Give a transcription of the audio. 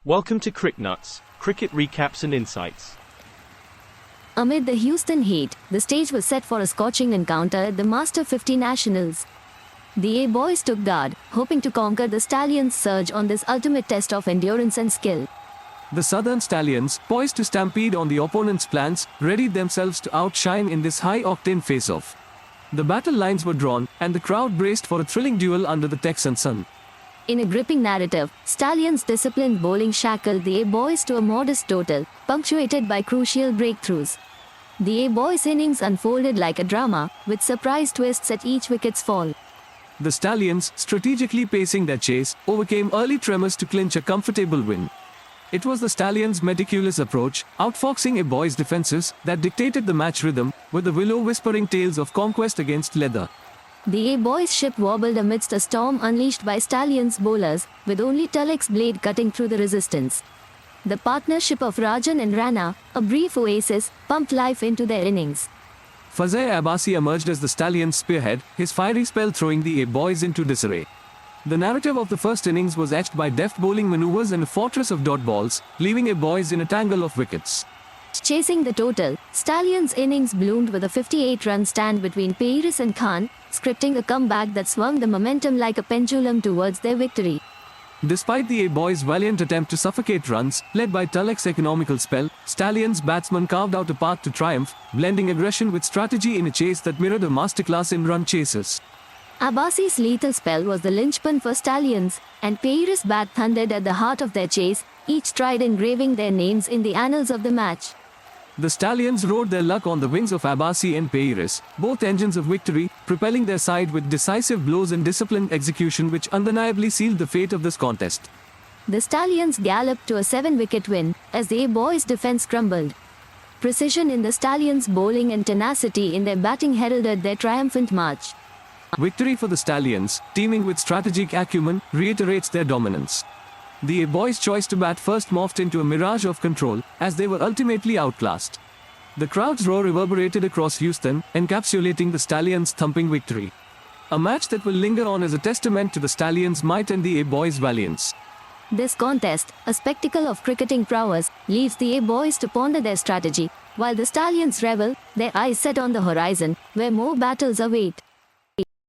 Welcome to Cricknuts, cricket recaps and insights. Amid the Houston heat, the stage was set for a scorching encounter at the Master 50 Nationals. The A-boys took guard, hoping to conquer the Stallions' surge on this ultimate test of endurance and skill. The Southern Stallions, poised to stampede on the opponent's plans, readied themselves to outshine in this high-octane face-off. The battle lines were drawn, and the crowd braced for a thrilling duel under the Texan sun. In a gripping narrative, Stallions' disciplined bowling shackled the A-boys to a modest total, punctuated by crucial breakthroughs. The A-boys' innings unfolded like a drama, with surprise twists at each wicket's fall. The Stallions, strategically pacing their chase, overcame early tremors to clinch a comfortable win. It was the Stallions' meticulous approach, outfoxing A-boys' defenses, that dictated the match rhythm, with the willow-whispering tales of conquest against leather. The A-boys' ship wobbled amidst a storm unleashed by Stallions' bowlers, with only Tulloch's blade cutting through the resistance. The partnership of Rajan and Rana, a brief oasis, pumped life into their innings. Fazai Abbasi emerged as the Stallions' spearhead, his fiery spell throwing the A-boys into disarray. The narrative of the first innings was etched by deft bowling maneuvers and a fortress of dot balls, leaving A-boys in a tangle of wickets. Chasing the total, Stallions' innings bloomed with a 58-run stand between Peiris and Khan, scripting a comeback that swung the momentum like a pendulum towards their victory. Despite the A-boys' valiant attempt to suffocate runs, led by Tulloch's economical spell, Stallions' batsmen carved out a path to triumph, blending aggression with strategy in a chase that mirrored a masterclass in run chases. Abbasi's lethal spell was the linchpin for Stallions, and Peiris' bat thundered at the heart of their chase, each stride engraving their names in the annals of the match. The Stallions rode their luck on the wings of Abbasi and Peiris, both engines of victory, propelling their side with decisive blows and disciplined execution which undeniably sealed the fate of this contest. The Stallions galloped to a 7-wicket win, as the A-boys' defense crumbled. Precision in the Stallions' bowling and tenacity in their batting heralded their triumphant march. Victory for the Stallions, teaming with strategic acumen, reiterates their dominance. The A-boys' choice to bat first morphed into a mirage of control, as they were ultimately outclassed. The crowd's roar reverberated across Houston, encapsulating the Stallions' thumping victory. A match that will linger on as a testament to the Stallions' might and the A-boys' valiance. This contest, a spectacle of cricketing prowess, leaves the A-boys to ponder their strategy, while the Stallions revel, their eyes set on the horizon, where more battles await.